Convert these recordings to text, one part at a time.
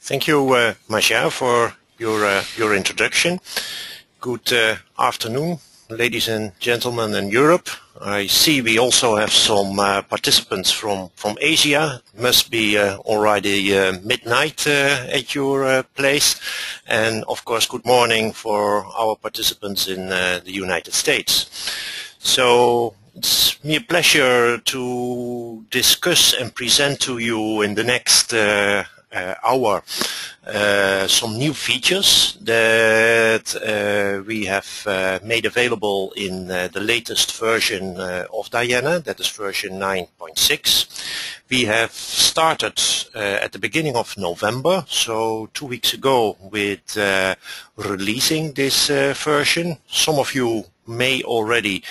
Thank you, Masha, for your introduction. Good afternoon, ladies and gentlemen in Europe. I see we also have some participants from Asia. Must be already midnight at your place. And of course, good morning for our participants in the United States. So it's me a pleasure to discuss and present to you in the next hour some new features that we have made available in the latest version of Diana, that is version 9.6. We have started at the beginning of November, so 2 weeks ago, with releasing this version. Some of you may already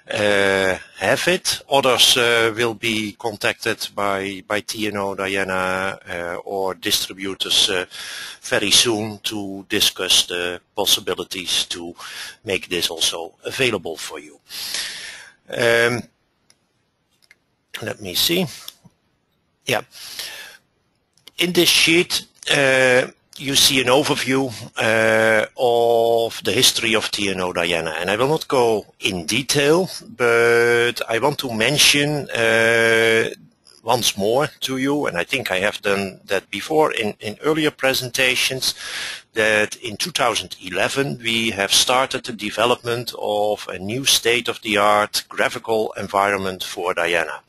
have it. Others will be contacted by TNO, Diana or distributors very soon to discuss the possibilities to make this also available for you. Let me see. Yeah. In this sheet you see an overview of the history of TNO Diana, and I will not go in detail, but I want to mention once more to you, and I think I have done that before in earlier presentations, that in 2011 we have started the development of a new state-of-the-art graphical environment for Diana.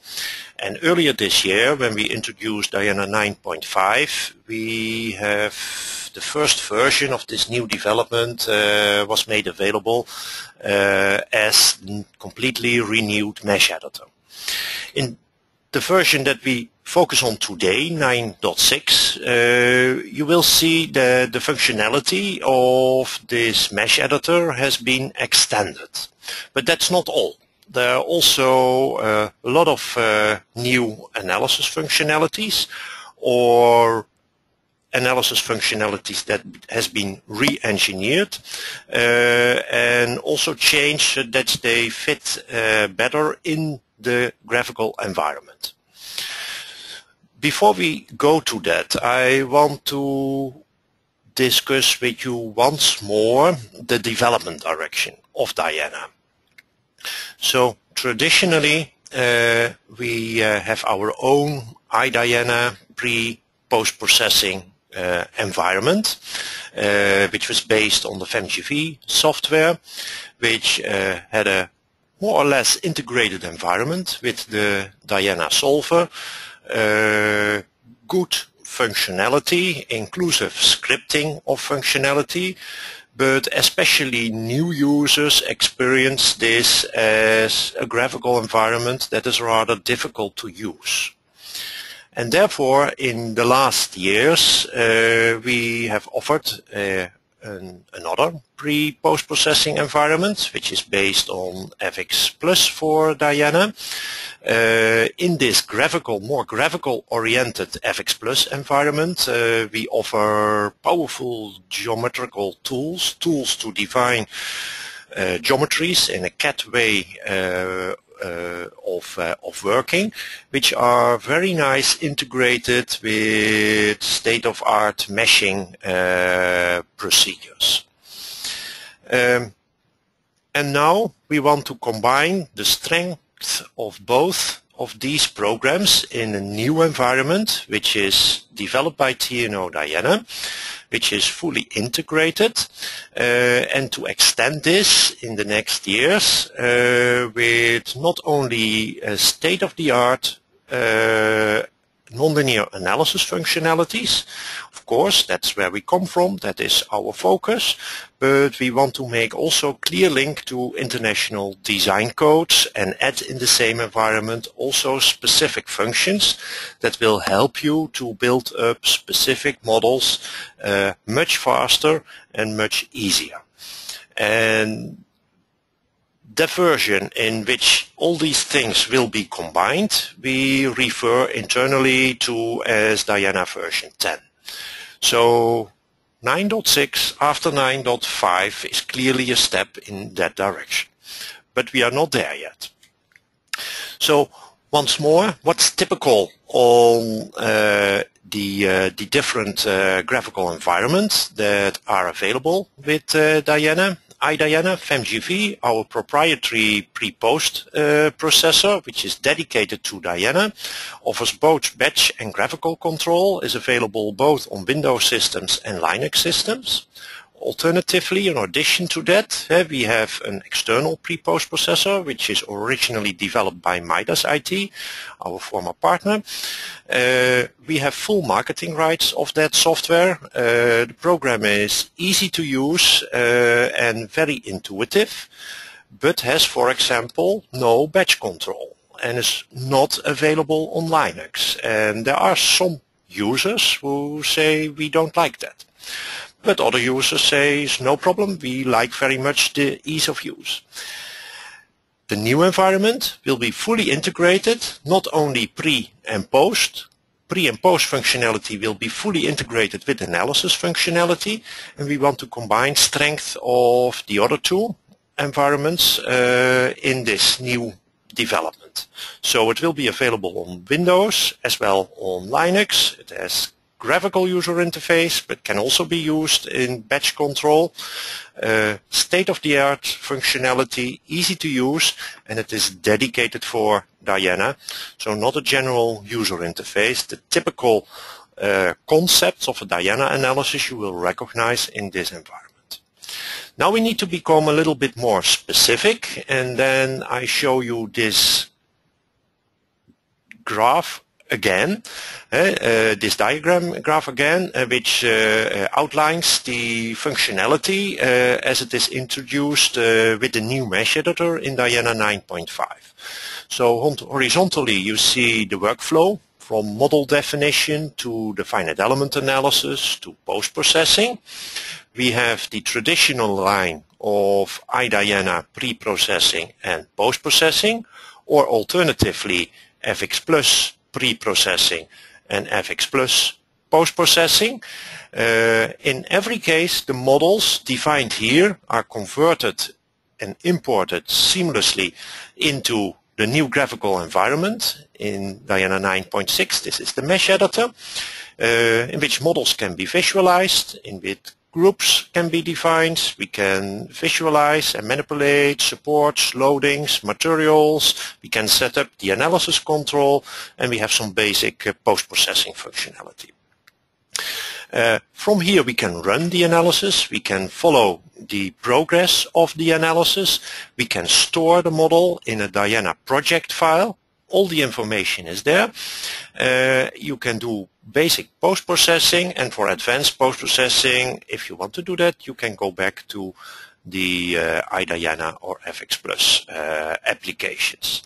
And earlier this year, when we introduced Diana 9.5, we have the first version of this new development was made available as completely renewed mesh editor. In the version that we focus on today, 9.6, you will see that the functionality of this mesh editor has been extended. But that's not all. There are also a lot of new analysis functionalities or analysis functionalities that has been re-engineered and also changed so that they fit better in the graphical environment. Before we go to that, I want to discuss with you once more the development direction of Diana. So traditionally we have our own iDiana pre-post-processing environment, which was based on the FemGV software, which had a more or less integrated environment with the Diana solver, good functionality, inclusive scripting of functionality, but especially new users experience this as a graphical environment that is rather difficult to use. And therefore, in the last years, we have offered another pre-post-processing environment, which is based on FX Plus for Diana. In this more graphical-oriented FX Plus environment, we offer powerful geometrical tools to define geometries in a CAD way of working, which are very nice integrated with state-of-art meshing procedures. And now we want to combine the strength of both of these programs in a new environment, which is developed by TNO Diana, which is fully integrated, and to extend this in the next years with not only state-of-the-art nonlinear analysis functionalities. Of course, that's where we come from, that is our focus, but we want to make also clear link to international design codes and add in the same environment also specific functions that will help you to build up specific models much faster and much easier. And the version in which all these things will be combined, we refer internally to as Diana version 10. So 9.6 after 9.5 is clearly a step in that direction. But we are not there yet. So Once more, what's typical on the different graphical environments that are available with Diana. Diana FEMGV, our proprietary pre-post processor, which is dedicated to Diana, offers both batch and graphical control, is available both on Windows systems and Linux systems. Alternatively, in addition to that, we have an external pre-post processor, which is originally developed by Midas IT, our former partner. We have full marketing rights of that software. The program is easy to use and very intuitive, but has, for example, no batch control and is not available on Linux. And there are some users who say we don't like that. But other users say, no problem, we like very much the ease of use. The new environment will be fully integrated, not only pre and post. Pre and post functionality will be fully integrated with analysis functionality, and we want to combine strength of the other two environments in this new development. So it will be available on Windows as well on Linux. It has graphical user interface, but can also be used in batch control. State-of-the-art functionality, easy to use, and it is dedicated for Diana, so not a general user interface. The typical concepts of a Diana analysis you will recognize in this environment. Now we need to become a little bit more specific, and then I show you this graph again, this diagram graph again, which outlines the functionality as it is introduced with the new mesh editor in Diana 9.5. So horizontally you see the workflow from model definition to the finite element analysis to post-processing. We have the traditional line of iDiana pre-processing and post-processing, or alternatively FX Plus pre-processing and FX Plus post-processing. In every case, the models defined here are converted and imported seamlessly into the new graphical environment in Diana 9.6. This is the mesh editor, in which models can be visualized, in which groups can be defined. We can visualize and manipulate supports, loadings, materials. We can set up the analysis control, and we have some basic post-processing functionality. From here we can run the analysis, we can follow the progress of the analysis, we can store the model in a Diana project file. All the information is there. You can do basic post-processing, and for advanced post-processing, if you want to do that, you can go back to the iDiana or FX Plus applications.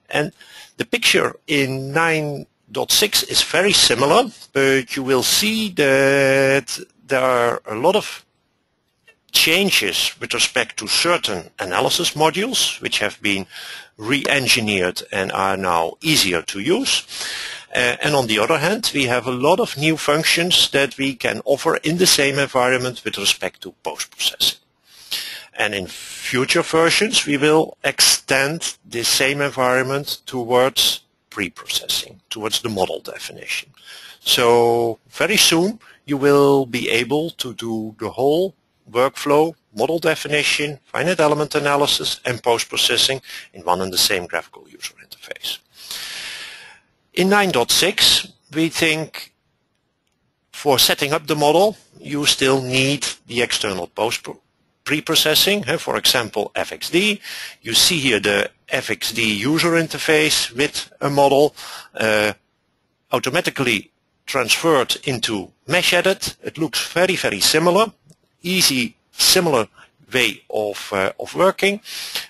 And the picture in 9.6 is very similar, but you will see that there are a lot of changes with respect to certain analysis modules which have been re-engineered and are now easier to use. And on the other hand, we have a lot of new functions that we can offer in the same environment with respect to post-processing. And in future versions, we will extend the same environment towards pre-processing, towards the model definition. So very soon, you will be able to do the whole workflow, model definition, finite element analysis, and post-processing in one and the same graphical user interface. In 9.6, we think for setting up the model, you still need the external pre-processing. For example, FXD. You see here the FXD user interface with a model automatically transferred into mesh edit. It looks very, very similar. Easy, similar way of working,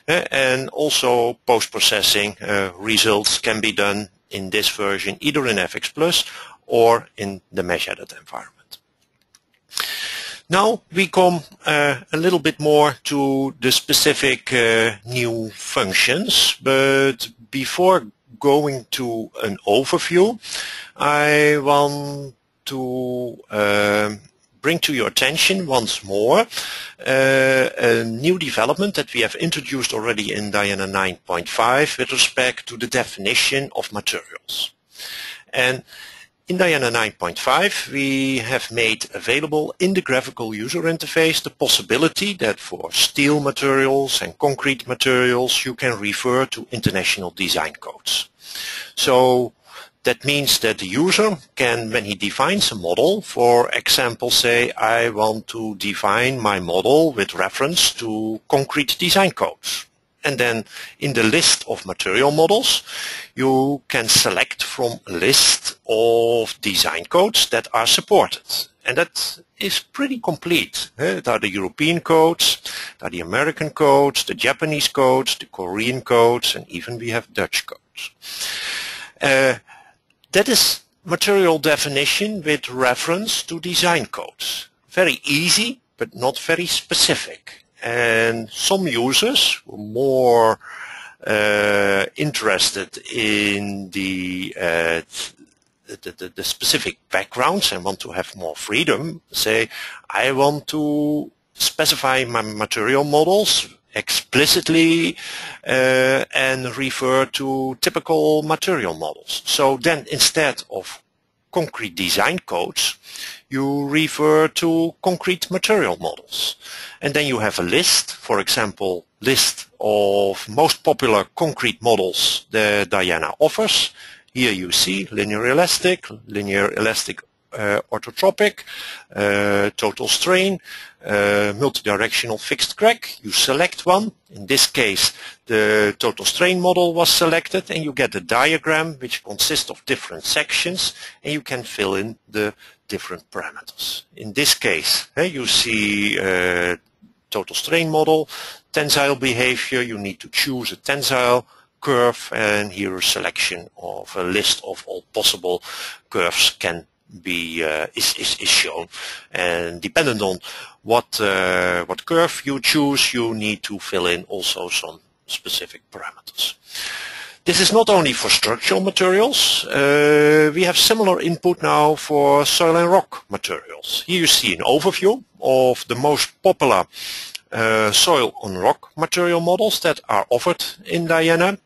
and also post-processing results can be done in this version either in FX Plus or in the mesh edit environment. Now we come a little bit more to the specific new functions, but before going to an overview, I want to bring to your attention once more a new development that we have introduced already in Diana 9.5 with respect to the definition of materials. And in Diana 9.5 we have made available in the graphical user interface the possibility that for steel materials and concrete materials you can refer to international design codes. So that means that the user can, when he defines a model, for example, say, I want to define my model with reference to concrete design codes. And then in the list of material models, you can select from a list of design codes that are supported. And that is pretty complete. There are the European codes, there are the American codes, the Japanese codes, the Korean codes, and even we have Dutch codes. That is material definition with reference to design codes. Very easy, but not very specific. And some users were more interested in the specific backgrounds and want to have more freedom. Say, I want to specify my material models explicitly and refer to typical material models. So then instead of concrete design codes, you refer to concrete material models. And then you have a list, for example, list of most popular concrete models that Diana offers. Here you see linear elastic orthotropic, total strain, multidirectional fixed crack. You select one. In this case, the total strain model was selected, and you get a diagram which consists of different sections, and you can fill in the different parameters. In this case, you see total strain model, tensile behavior. You need to choose a tensile curve, and here a selection of a list of all possible curves can be is shown, and dependent on what curve you choose, you need to fill in also some specific parameters. This is not only for structural materials. We have similar input now for soil and rock materials. Here you see an overview of the most popular soil and rock material models that are offered in Diana.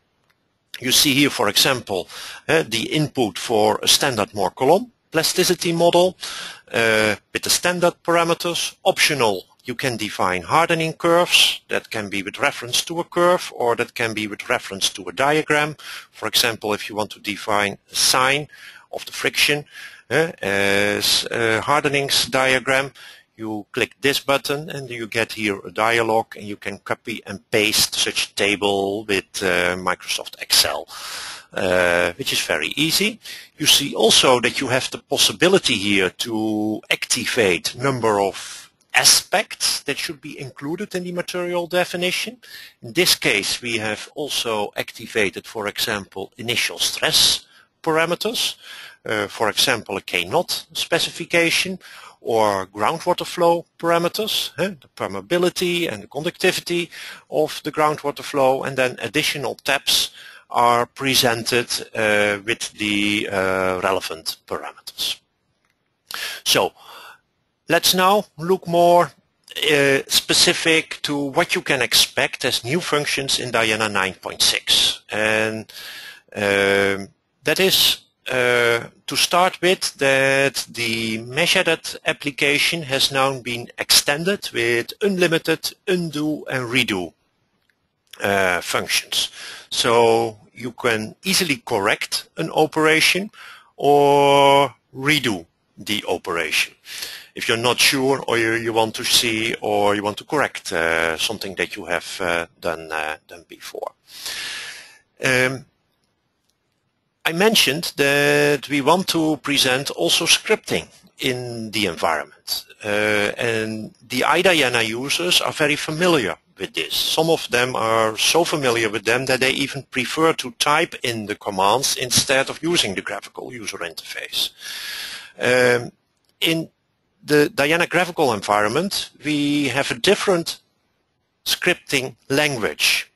You see here, for example, the input for a standard Moore column plasticity model with the standard parameters. Optional, you can define hardening curves. That can be with reference to a curve, or that can be with reference to a diagram. For example, if you want to define a sign of the friction as a hardenings diagram, you click this button and you get here a dialog, and you can copy and paste such a table with Microsoft Excel. Which is very easy. You see also that you have the possibility here to activate number of aspects that should be included in the material definition. In this case, we have also activated, for example, initial stress parameters, for example, a K0 specification, or groundwater flow parameters, the permeability and the conductivity of the groundwater flow, and then additional tabs are presented with the relevant parameters. So let's now look more specific to what you can expect as new functions in Diana 9.6. And that is to start with that the mesh-edit application has now been extended with unlimited undo and redo functions. So you can easily correct an operation or redo the operation if you're not sure, or you want to see, or you want to correct something that you have done before. I mentioned that we want to present also scripting in the environment, and the iDiana users are very familiar with this. Some of them are so familiar with them that they even prefer to type in the commands instead of using the graphical user interface. In the Diana graphical environment, we have a different scripting language,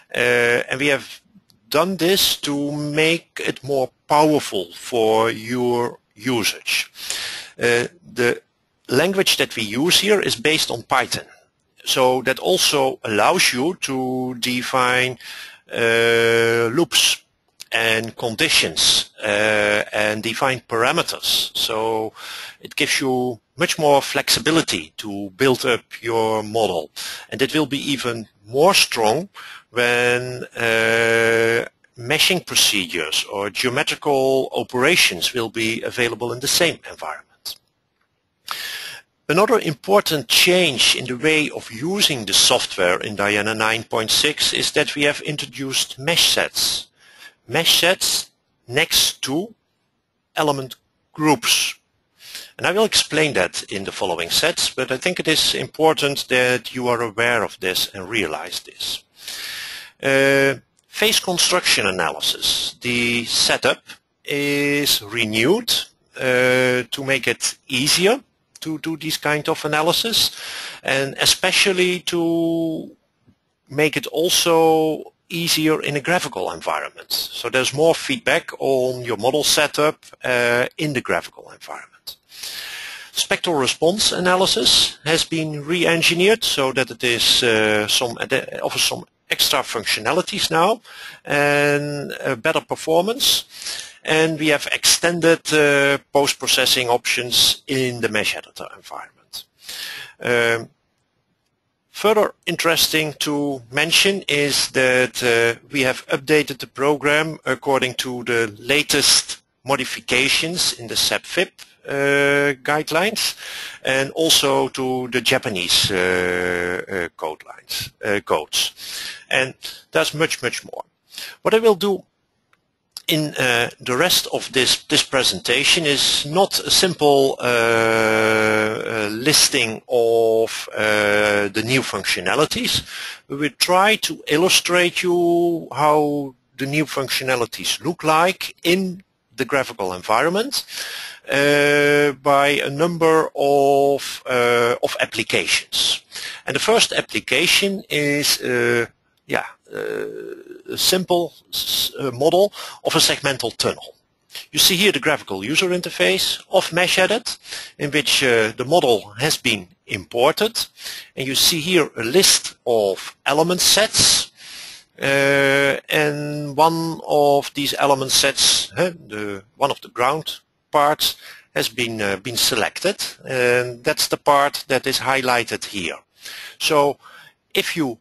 and we have done this to make it more powerful for your usage. The language that we use here is based on Python. So that also allows you to define loops and conditions and define parameters. So it gives you much more flexibility to build up your model, and it will be even more strong when meshing procedures or geometrical operations will be available in the same environment. Another important change in the way of using the software in Diana 9.6 is that we have introduced mesh sets. Mesh sets next to element groups. And I will explain that in the following sets, but I think it is important that you are aware of this and realize this. Phase construction analysis. The setup is renewed to make it easier to do this kind of analysis, and especially to make it also easier in a graphical environment. So there's more feedback on your model setup in the graphical environment. Spectral response analysis has been re-engineered so that it is offers some extra functionalities now and better performance. And we have extended post-processing options in the mesh editor environment. Further interesting to mention is that we have updated the program according to the latest modifications in the CEB-FIP guidelines, and also to the Japanese codes. And there's much more. What I will do in the rest of this presentation is not a simple listing of the new functionalities. We will try to illustrate you how the new functionalities look like in the graphical environment by a number of applications. And the first application is a simple model of a segmental tunnel. You see here the graphical user interface of MeshEdit, in which the model has been imported, and you see here a list of element sets, and one of these element sets, one of the ground parts, has been selected, and that's the part that is highlighted here. So if you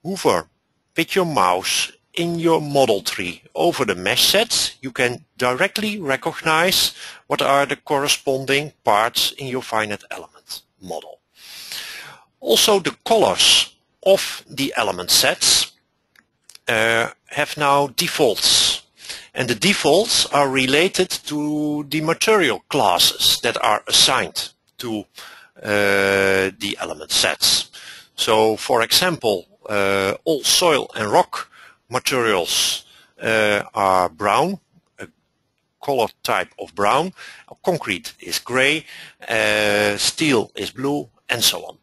hover with your mouse in your model tree over the mesh sets, you can directly recognize what are the corresponding parts in your finite element model. Also, the colors of the element sets have now defaults, and the defaults are related to the material classes that are assigned to the element sets. So, for example, all soil and rock materials are brown, a color type of brown, concrete is gray, steel is blue, and so on.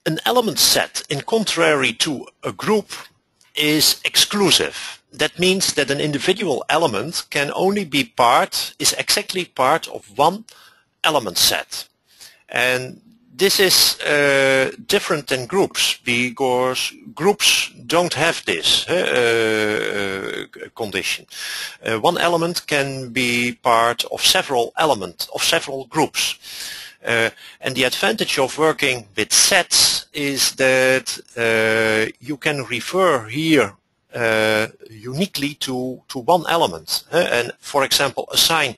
An element set, in contrary to a group, is exclusive. That means that an individual element can only be is exactly part of one element set. And this is different than groups, because groups don't have this condition. One element can be part of several groups. And the advantage of working with sets is that you can refer here uniquely to one element, and for example assign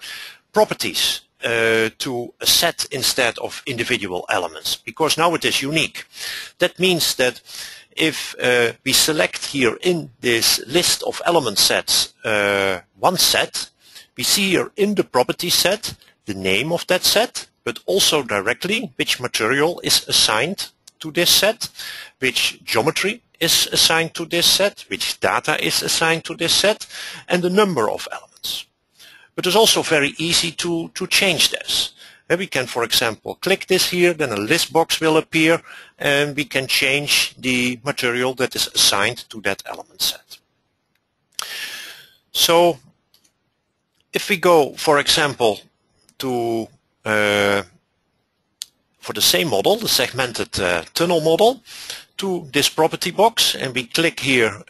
properties to a set instead of individual elements, because now it is unique. That means that if we select here in this list of element sets one set, we see here in the property set the name of that set, but also directly which material is assigned to this set, which geometry is assigned to this set, which data is assigned to this set, and the number of elements. But it's also very easy to change this. We can, for example, click this here, then a list box will appear, and we can change the material that is assigned to that element set. So If we go, for example, to for the same model, the segmented tunnel model, to this property box, and we click here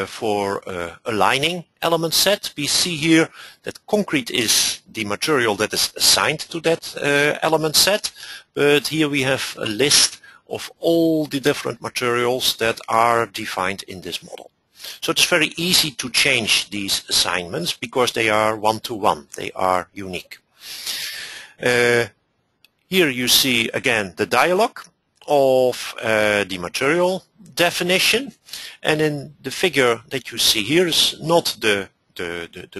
for a lining element set, we see here that concrete is the material that is assigned to that element set, but here we have a list of all the different materials that are defined in this model. So it's very easy to change these assignments because they are one-to-one, they are unique. Here you see again the dialog of the material definition, and in the figure that you see here is not the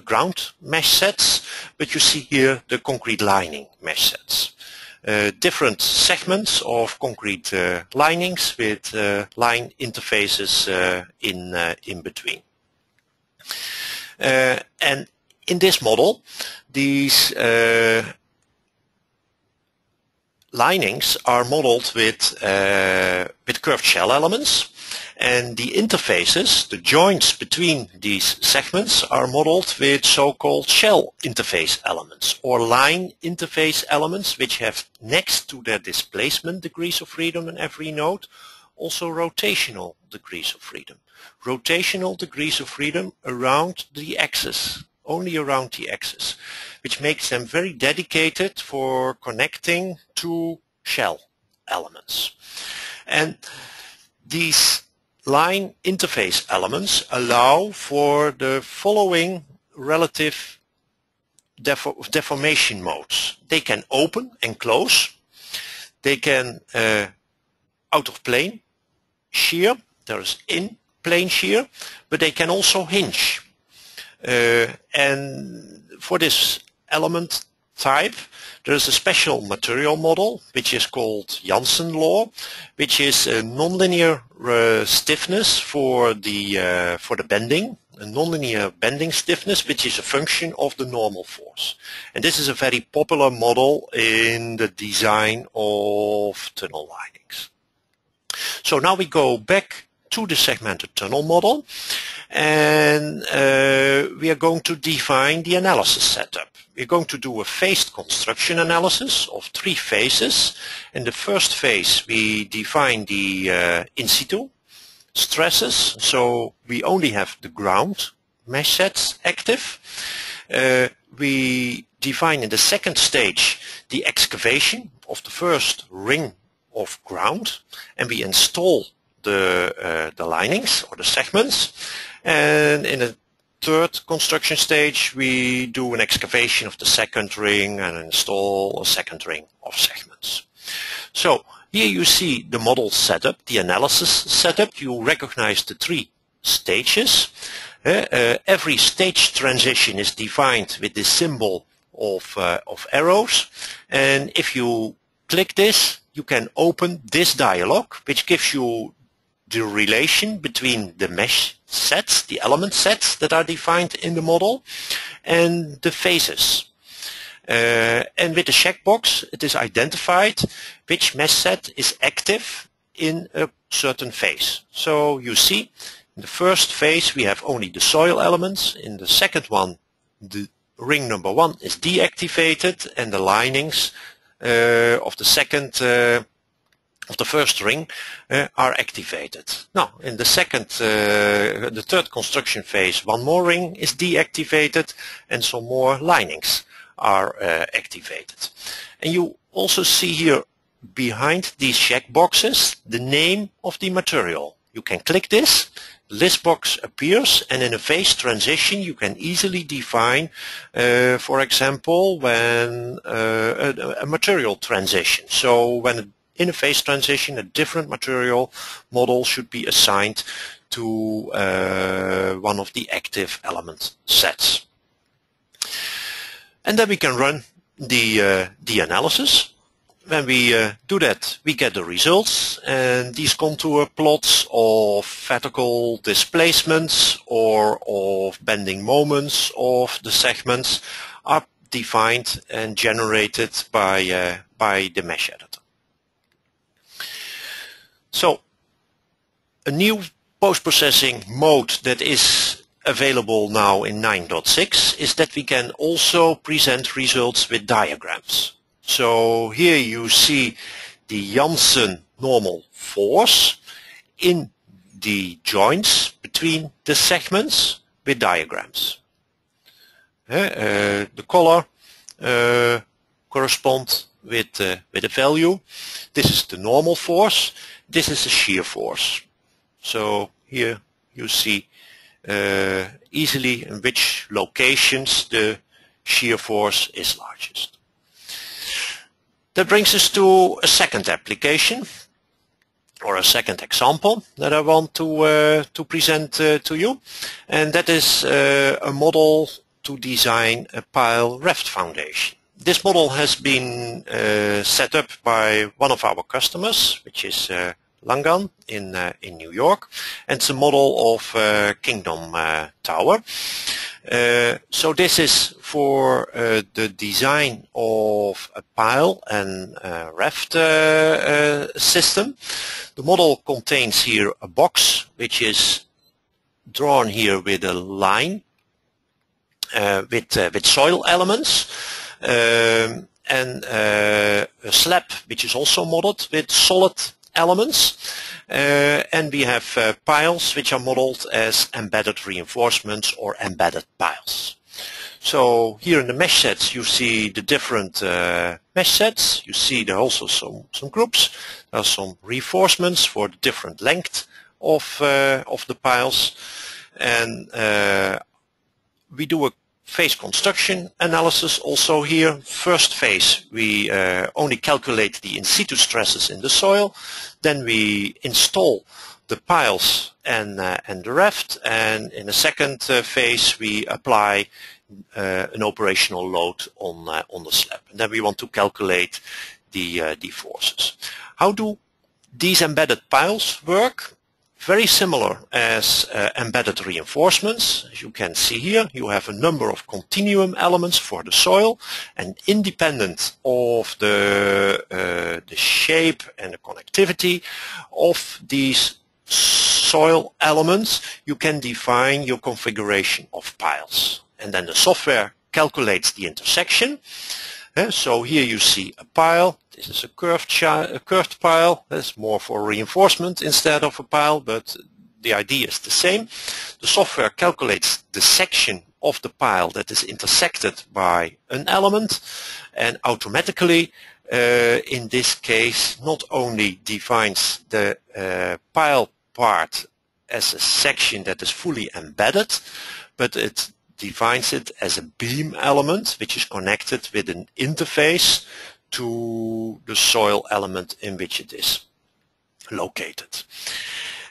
ground mesh sets, but you see here the concrete lining mesh sets. Different segments of concrete linings with line interfaces in between. And in this model, these linings are modeled with curved shell elements, and the interfaces, the joints between these segments, are modeled with so-called shell interface elements or line interface elements, which have next to their displacement degrees of freedom in every node also rotational degrees of freedom. Rotational degrees of freedom around the axis, only around the axis, which makes them very dedicated for connecting two shell elements. And these line interface elements allow for the following relative deformation modes. They can open and close, they can out of plane shear, there is in plane shear, but they can also hinge. And for this element type there is a special material model which is called Janssen law, which is a nonlinear stiffness for the bending, a nonlinear bending stiffness which is a function of the normal force. And this is a very popular model in the design of tunnel linings. So now we go back to the segmented tunnel model, and we are going to define the analysis setup. We're going to do a phased construction analysis of 3 phases. In the first phase we define the in situ stresses, so we only have the ground mesh sets active. We define in the second stage the excavation of the first ring of ground, and we install the linings or the segments, and in the third construction stage we do an excavation of the second ring and install a second ring of segments. So here you see the model setup, the analysis setup. You recognize the 3 stages. Every stage transition is defined with this symbol of arrows, and if you click this you can open this dialog, which gives you the relation between the mesh sets, the element sets that are defined in the model, and the phases. And with the checkbox it is identified which mesh set is active in a certain phase. So you see in the first phase we have only the soil elements, in the second one the ring number 1 is deactivated and the linings of the first ring are activated. Now in the third construction phase, 1 more ring is deactivated and some more linings are activated. And you also see here behind these check boxes the name of the material. You can click this, list box appears, and in a phase transition you can easily define, for example, when a material transition. So when in a phase transition a different material model should be assigned to one of the active element sets. And then we can run the analysis. When we do that, we get the results, and these contour plots of vertical displacements or of bending moments of the segments are defined and generated by the mesh editor. So a new post-processing mode that is available now in 9.6 is that we can also present results with diagrams. So here you see the Janssen normal force in the joints between the segments with diagrams. The color corresponds with a value. This is the normal force. This is the shear force. So here you see easily in which locations the shear force is largest. That brings us to a second application, or a second example that I want to present to you, and that is a model to design a pile-raft foundation. This model has been set up by one of our customers, which is Langan in New York, and it's a model of Kingdom Tower. So this is for the design of a pile and raft system. The model contains here a box which is drawn here with a line with soil elements, and a slab which is also modeled with solid elements, and we have piles which are modeled as embedded reinforcements or embedded piles. So here in the mesh sets you see the different mesh sets. You see there are also some groups. There are some reinforcements for the different length of the piles, and we do a phase construction analysis also here. First phase we only calculate the in situ stresses in the soil, then we install the piles and the raft, and in the second phase we apply an operational load on the slab, and then we want to calculate the forces. How do these embedded piles work? Very similar as embedded reinforcements. As you can see here, you have a number of continuum elements for the soil, and independent of the shape and the connectivity of these soil elements, you can define your configuration of piles. And then the software calculates the intersection. So here you see a pile. This is a curved pile. That's more for reinforcement instead of a pile, but the idea is the same. The software calculates the section of the pile that is intersected by an element, and automatically in this case not only defines the pile part as a section that is fully embedded, but it defines it as a beam element which is connected with an interface to the soil element in which it is located.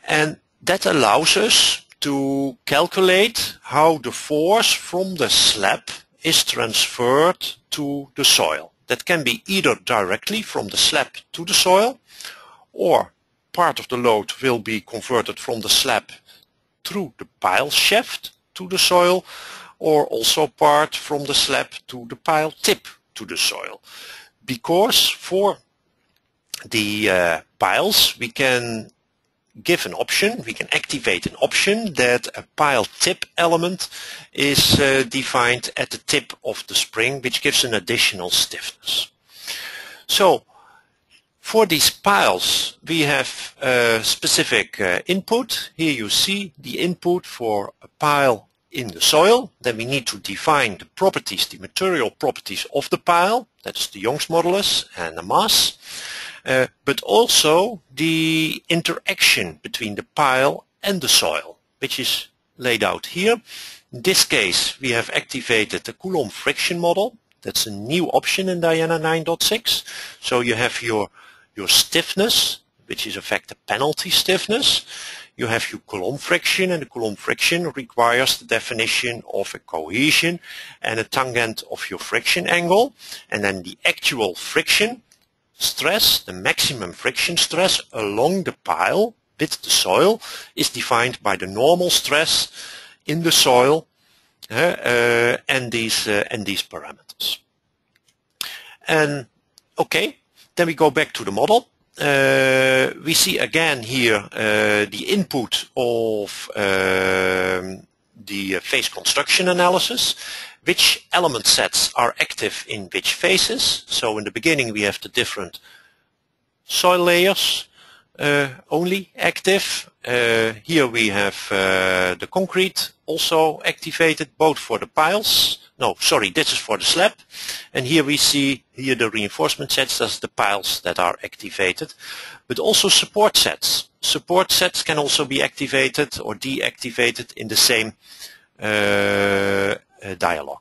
And that allows us to calculate how the force from the slab is transferred to the soil. That can be either directly from the slab to the soil, or part of the load will be converted from the slab through the pile shaft to the soil, or also part from the slab to the pile tip to the soil. Because for the piles we can give an option, we can activate an option that a pile tip element is defined at the tip of the spring, which gives an additional stiffness. So for these piles we have a specific input. Here you see the input for a pile in the soil. Then we need to define the properties, the material properties of the pile. That's the Young's modulus and the mass. But also the interaction between the pile and the soil, which is laid out here. In this case we have activated the Coulomb friction model. That's a new option in Diana 9.6. So you have your stiffness, which is in fact the penalty stiffness. You have your Coulomb friction, and the Coulomb friction requires the definition of a cohesion and a tangent of your friction angle. And then the actual friction stress, the maximum friction stress along the pile with the soil, is defined by the normal stress in the soil and these parameters. And okay, then we go back to the model. We see again here the input of the phase construction analysis, which element sets are active in which phases. So in the beginning we have the different soil layers only active. Here we have the concrete also activated, both for the piles. No, sorry, this is for the slab. And here we see here the reinforcement sets, that's the piles that are activated, but also support sets. Support sets can also be activated or deactivated in the same dialog.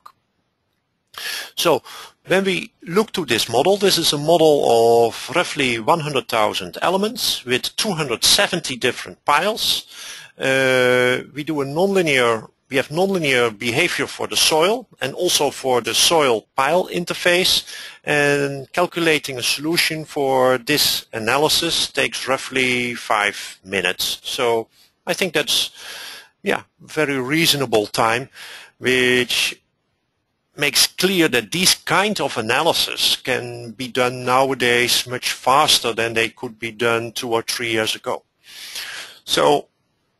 So when we look to this model, this is a model of roughly 100,000 elements with 270 different piles. We have nonlinear behavior for the soil and also for the soil pile interface, and calculating a solution for this analysis takes roughly 5 minutes. So I think that's very reasonable time, which makes clear that these kind of analysis can be done nowadays much faster than they could be done 2 or 3 years ago. So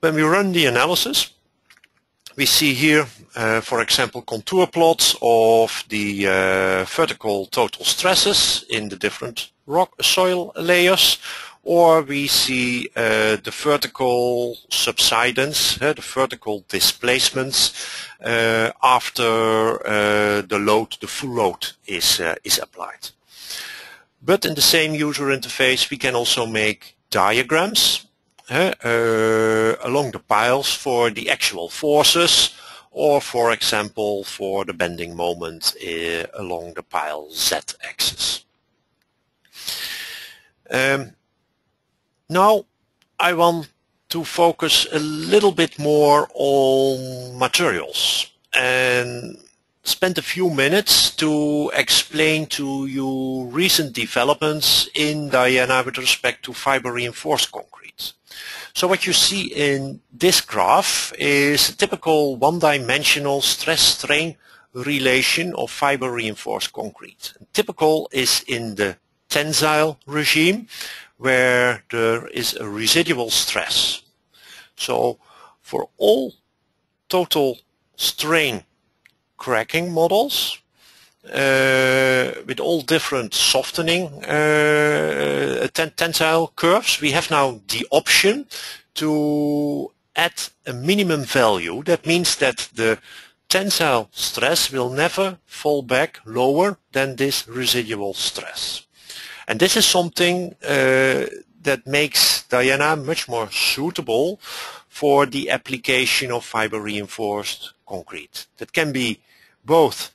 when we run the analysis, we see here, for example, contour plots of the vertical total stresses in the different soil layers, or we see the vertical subsidence, the vertical displacements after the full load is applied. But in the same user interface we can also make diagrams along the piles for the actual forces, or for example for the bending moment along the pile z-axis. Now I want to focus a little bit more on materials and spend a few minutes to explain to you recent developments in Diana with respect to fiber reinforced concrete. So what you see in this graph is a typical one-dimensional stress-strain relation of fiber reinforced concrete. Typical is in the tensile regime, where there is a residual stress. So for all total strain cracking models with all different softening tensile curves, we have now the option to add a minimum value. That means that the tensile stress will never fall back lower than this residual stress. And this is something that makes Diana much more suitable for the application of fiber reinforced concrete. That can be both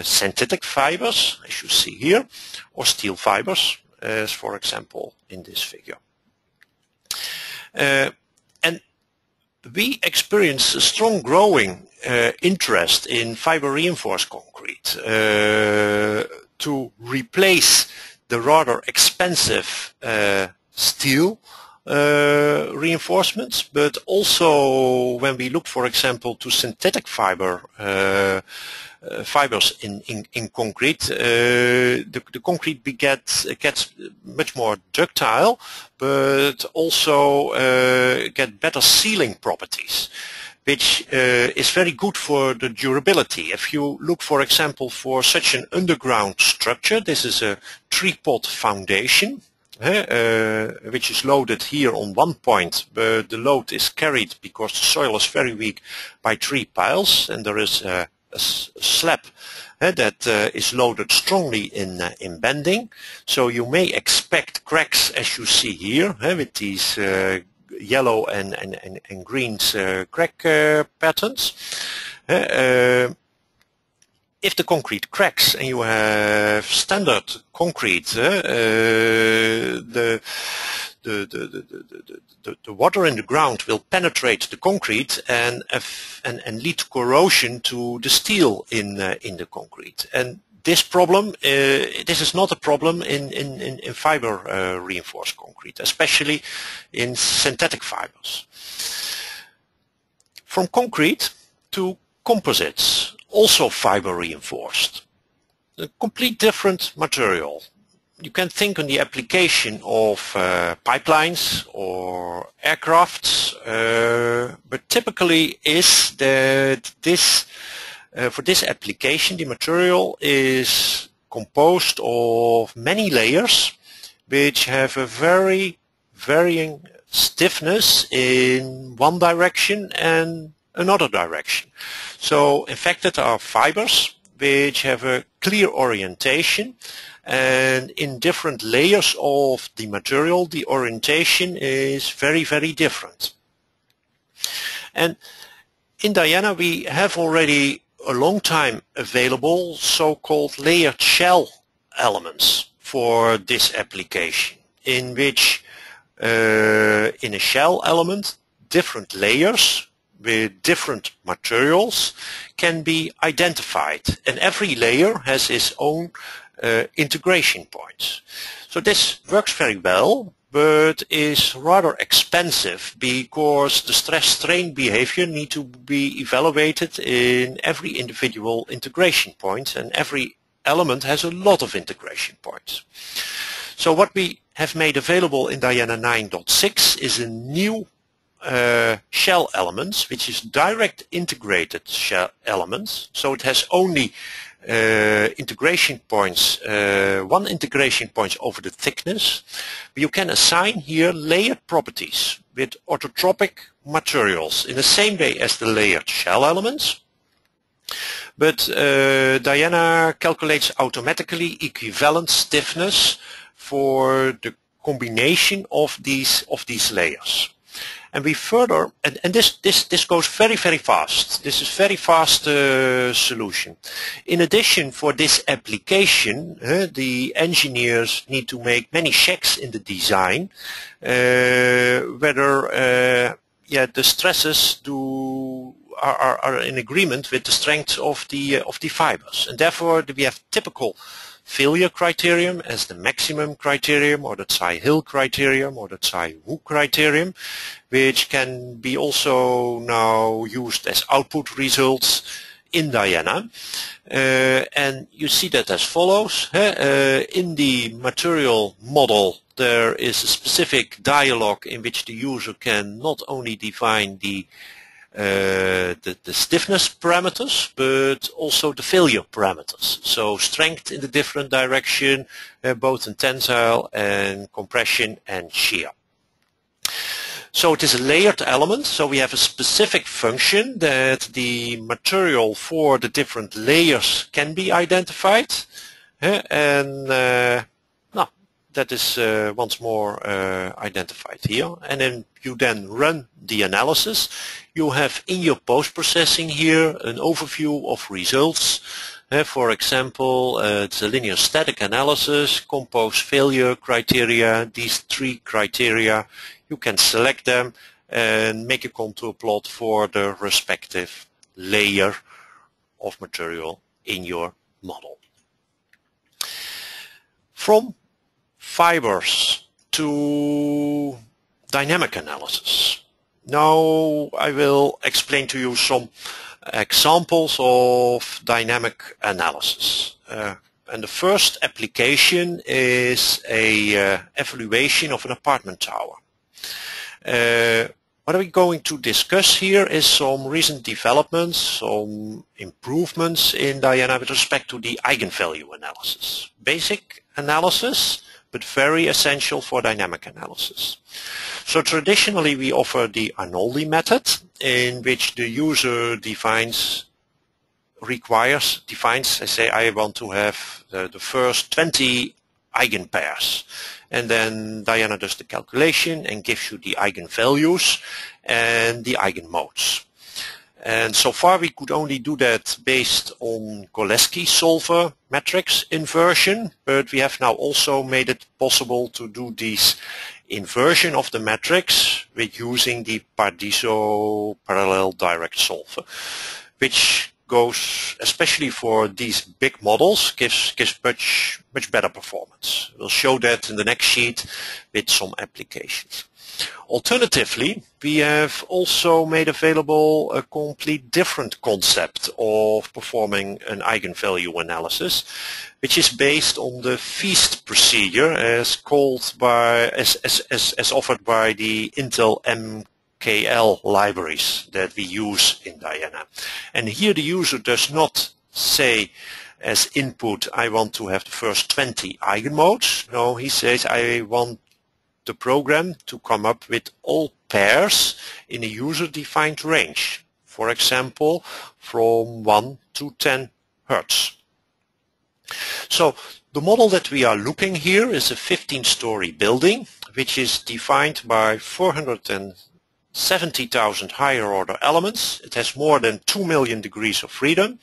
synthetic fibers, as you see here, or steel fibers, as for example in this figure. And we experience a strong growing interest in fiber reinforced concrete to replace the rather expensive steel reinforcements, but also when we look, for example, to synthetic fibers in concrete, the concrete gets much more ductile, but also get better sealing properties, which is very good for the durability. If you look, for example, for such an underground structure, this is a tripod foundation, which is loaded here on one point, but the load is carried because the soil is very weak by 3 piles, and there is a slab that is loaded strongly in bending. So you may expect cracks, as you see here, with these yellow and green crack patterns. If the concrete cracks and you have standard concrete, the water in the ground will penetrate the concrete and lead to corrosion to the steel in the concrete. And this problem, this is not a problem in fiber reinforced concrete, especially in synthetic fibers. From concrete to composites, also fiber reinforced. A complete different material. you can think on the application of pipelines or aircrafts, but typically is that this for this application the material is composed of many layers which have a very varying stiffness in one direction and another direction. So in fact there are fibers which have a clear orientation, and in different layers of the material the orientation is very, very different. And in Diana we have already a long time available so-called layered shell elements for this application, in which in a shell element different layers with different materials can be identified, and every layer has its own integration points. So this works very well, but is rather expensive because the stress-strain behavior need to be evaluated in every individual integration point, and every element has a lot of integration points. So what we have made available in Diana 9.6 is a new shell elements, which is direct integrated shell elements. So it has only integration points, one integration point over the thickness. You can assign here layered properties with orthotropic materials in the same way as the layered shell elements. But Diana calculates automatically equivalent stiffness for the combination of these layers. And we further, and this goes very, very fast. This is very fast solution. In addition, for this application, the engineers need to make many checks in the design, whether the stresses are in agreement with the strength of the fibers, and therefore we have typical failure criterion as the maximum criterion, or the Tsai-Hill criterion, or the Tsai-Wu criterion, which can be also now used as output results in Diana. And you see that as follows. In the material model there is a specific dialog in which the user can not only define the stiffness parameters, but also the failure parameters. So strength in the different direction, both in tensile and compression and shear. So it is a layered element, so we have a specific function that the material for the different layers can be identified, and that is once more identified here. And then you then run the analysis. You have in your post-processing here an overview of results. For example, it's a linear static analysis, compose failure criteria, these three criteria. You can select them and make a contour plot for the respective layer of material in your model. From fibers to dynamic analysis. Now I will explain to you some examples of dynamic analysis. And the first application is a evaluation of an apartment tower. What are we going to discuss here is some recent developments, some improvements in Diana with respect to the eigenvalue analysis. Basic analysis, but very essential for dynamic analysis. So traditionally we offer the Arnoldi method, in which the user defines, I say I want to have the first 20 eigenpairs. And then Diana does the calculation and gives you the eigenvalues and the eigenmodes. And so far we could only do that based on Koleski solver matrix inversion, but we have now also made it possible to do this inversion of the matrix with using the Paradiso parallel direct solver, which goes, especially for these big models, gives much better performance. We'll show that in the next sheet with some applications. Alternatively, we have also made available a complete different concept of performing an eigenvalue analysis, which is based on the FEAST procedure as offered by the Intel MKL libraries that we use in Diana. And here the user does not say as input, I want to have the first 20 eigenmodes. No, he says, I want the program to come up with all pairs in a user-defined range. For example, from 1 to 10 Hertz. So the model that we are looking here is a 15-story building, which is defined by 470,000 higher order elements. It has more than 2 million degrees of freedom,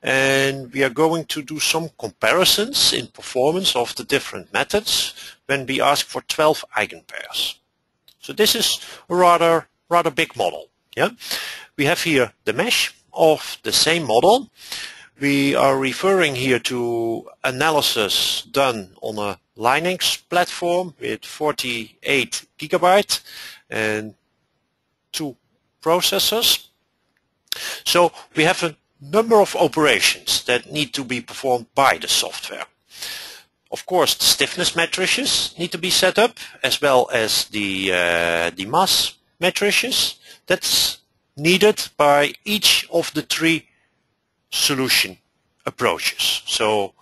and we are going to do some comparisons in performance of the different methods when we ask for 12 eigenpairs. So this is a rather big model. Yeah, we have here the mesh of the same model. We are referring here to analysis done on a Linux platform with 48 gigabyte and 2 processors. So we have a number of operations that need to be performed by the software. Of course, the stiffness matrices need to be set up, as well as the mass matrices. That's needed by each of the 3 solution approaches. So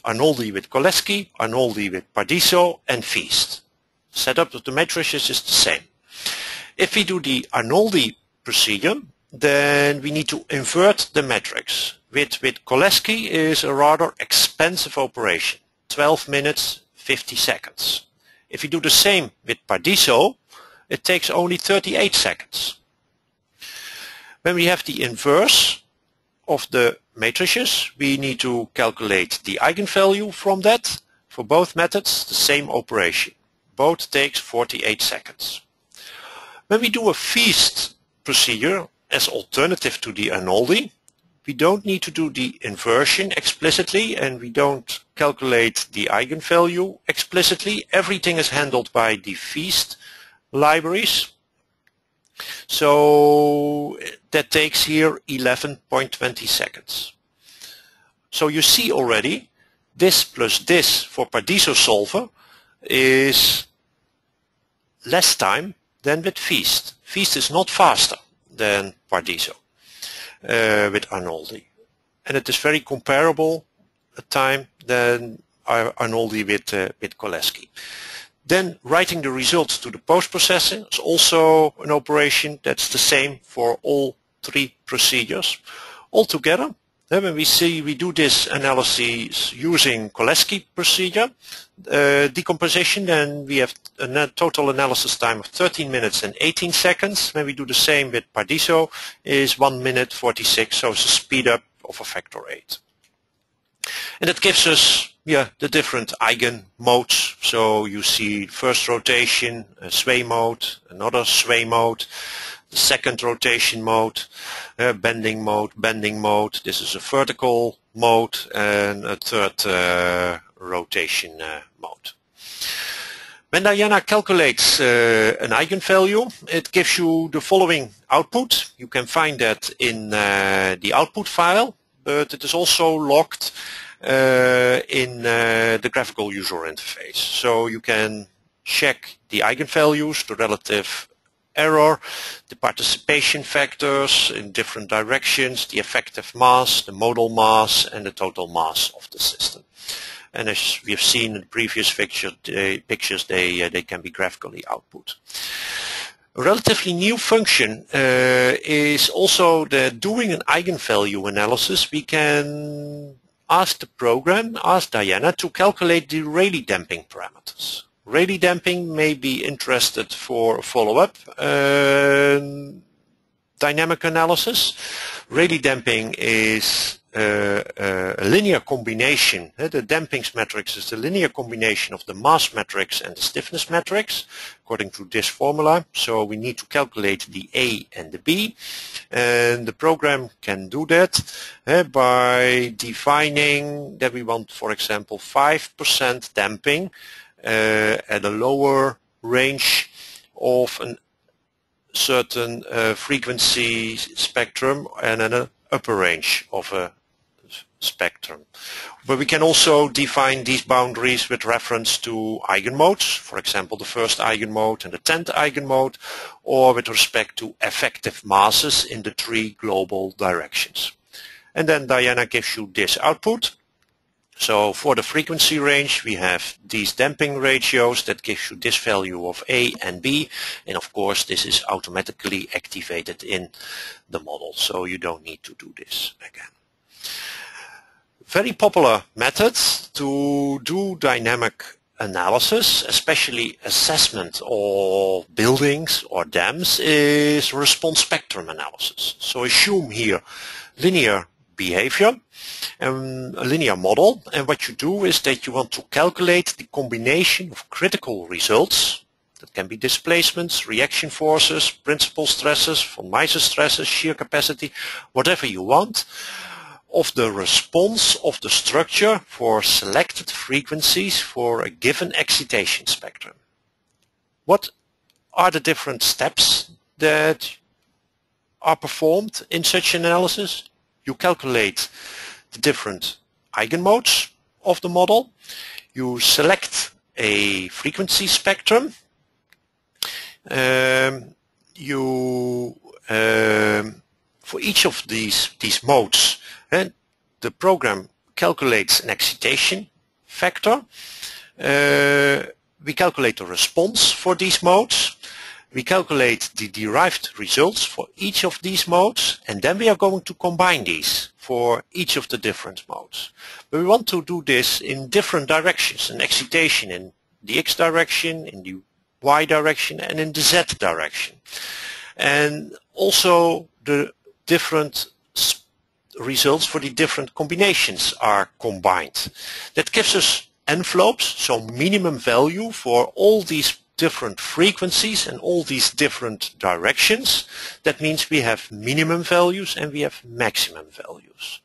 Arnoldi with Koleski, Arnoldi with Paradiso, and Feast. Setup of the matrices is the same. If we do the Arnoldi procedure, then we need to invert the matrix. With Koleski is a rather expensive operation. 12 minutes, 50 seconds. If you do the same with Paradiso, it takes only 38 seconds. When we have the inverse of the matrices, we need to calculate the eigenvalue from that. For both methods, the same operation. Both takes 48 seconds. When we do a Feast procedure as alternative to the Arnoldi, we don't need to do the inversion explicitly, and we don't calculate the eigenvalue explicitly. Everything is handled by the Feast libraries. So that takes here 11.20 seconds. So you see already this plus this for Paradiso solver is less time than with Feast. Feast is not faster than Paradiso with Arnoldi. And it is very comparable time than Arnoldi with Koleski. Then writing the results to the post-processing is also an operation that's the same for all 3 procedures. Altogether, when we do this analysis using Koleski procedure decomposition, then we have a total analysis time of 13 minutes and 18 seconds. When we do the same with Paradiso, is 1 minute 46, so it's a speed up of a factor 8. And that gives us the different eigen modes. So you see first rotation, a sway mode, another sway mode, the second rotation mode, bending mode. This is a vertical mode, and a third rotation mode. When Diana calculates an eigenvalue, it gives you the following output. You can find that in the output file, but it is also logged in the graphical user interface. So you can check the eigenvalues, the relative error, the participation factors in different directions, the effective mass, the modal mass, and the total mass of the system. And as we have seen in the previous pictures, they can be graphically output. A relatively new function is also that doing an eigenvalue analysis, we can ask the program, ask Diana to calculate the Rayleigh damping parameters. Rayleigh damping may be interested for a follow-up dynamic analysis. Rayleigh damping is a linear combination. The dampings matrix is the linear combination of the mass matrix and the stiffness matrix according to this formula. So we need to calculate the A and the B, and the program can do that by defining that we want, for example, 5% damping at a lower range of a certain frequency spectrum and an upper range of a spectrum. But we can also define these boundaries with reference to eigenmodes, for example the first eigenmode and the 10th eigenmode, or with respect to effective masses in the 3 global directions. And then Diana gives you this output. So for the frequency range we have these damping ratios that gives you this value of A and B, and of course this is automatically activated in the model, so you don't need to do this again. Very popular methods to do dynamic analysis, especially assessment of buildings or dams, is response spectrum analysis. So assume here linear behavior and a linear model, and what you do is that you want to calculate the combination of critical results. That can be displacements, reaction forces, principal stresses, von Mises stresses, shear capacity, whatever you want, of the response of the structure for selected frequencies for a given excitation spectrum. What are the different steps that are performed in such analysis? You calculate the different eigenmodes of the model. You select a frequency spectrum. For each of these modes, and the program calculates an excitation factor. We calculate the response for these modes. We calculate the derived results for each of these modes, and then we are going to combine these for each of the different modes. But we want to do this in different directions, an excitation in the X direction, in the Y direction, and in the Z direction. And also the different results for the different combinations are combined. That gives us envelopes, so minimum value for all these different frequencies and all these different directions. That means we have minimum values and we have maximum values.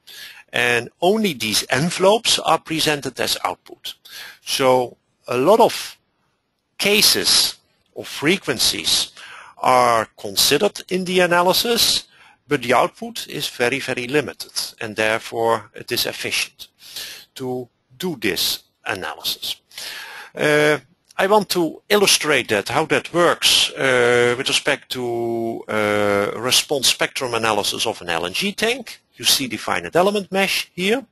And only these envelopes are presented as output. So a lot of cases of frequencies are considered in the analysis, but the output is very, very limited, and therefore it is efficient to do this analysis. I want to illustrate that, how that works with respect to response spectrum analysis of an LNG tank. You see the finite element mesh here.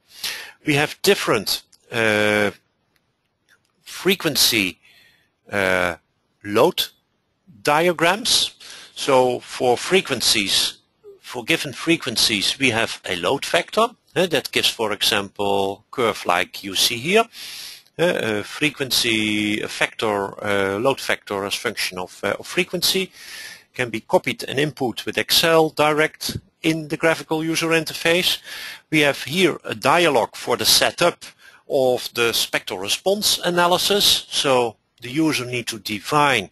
We have different frequency load diagrams. So for frequencies, for given frequencies, we have a load factor that gives, for example, curve like you see here. A frequency factor, load factor as function of frequency can be copied and input with Excel direct in the graphical user interface. We have here a dialog for the setup of the spectral response analysis. So the user needs to define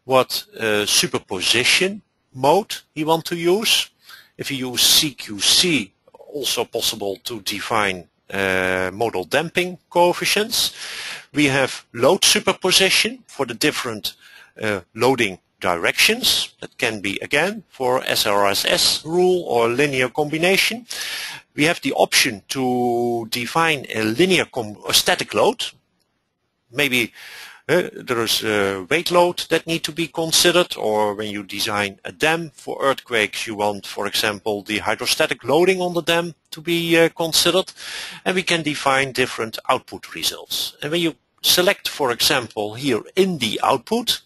what superposition mode he wants to use. If you use CQC, also possible to define modal damping coefficients. We have load superposition for the different loading directions. That can be again for SRSS rule or linear combination. We have the option to define a linear static load. Maybe there is a weight load that need to be considered, or when you design a dam for earthquakes you want, for example, the hydrostatic loading on the dam to be considered, and we can define different output results. And when you select, for example, here in the output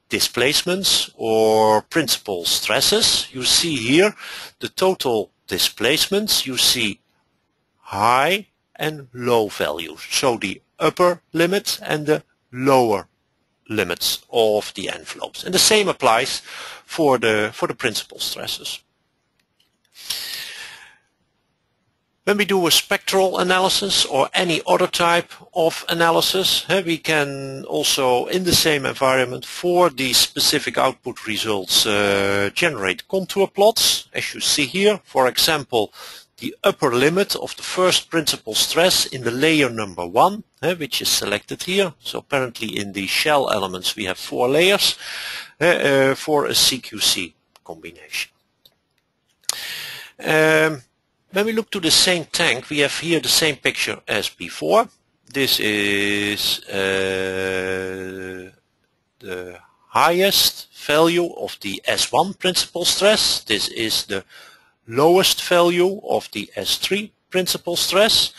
displacements or principal stresses, you see here the total displacements. You see high and low values, so the upper limit and the lower limits of the envelopes, and the same applies for the principal stresses. When we do a spectral analysis or any other type of analysis, we can also in the same environment for these specific output results generate contour plots, as you see here. For example, the upper limit of the first principal stress in the layer number 1, which is selected here. So apparently in the shell elements we have 4 layers. for a CQC combination. When we look to the same tank, we have here the same picture as before. This is the highest value of the S1 principal stress. This is the lowest value of the S3 principal stress.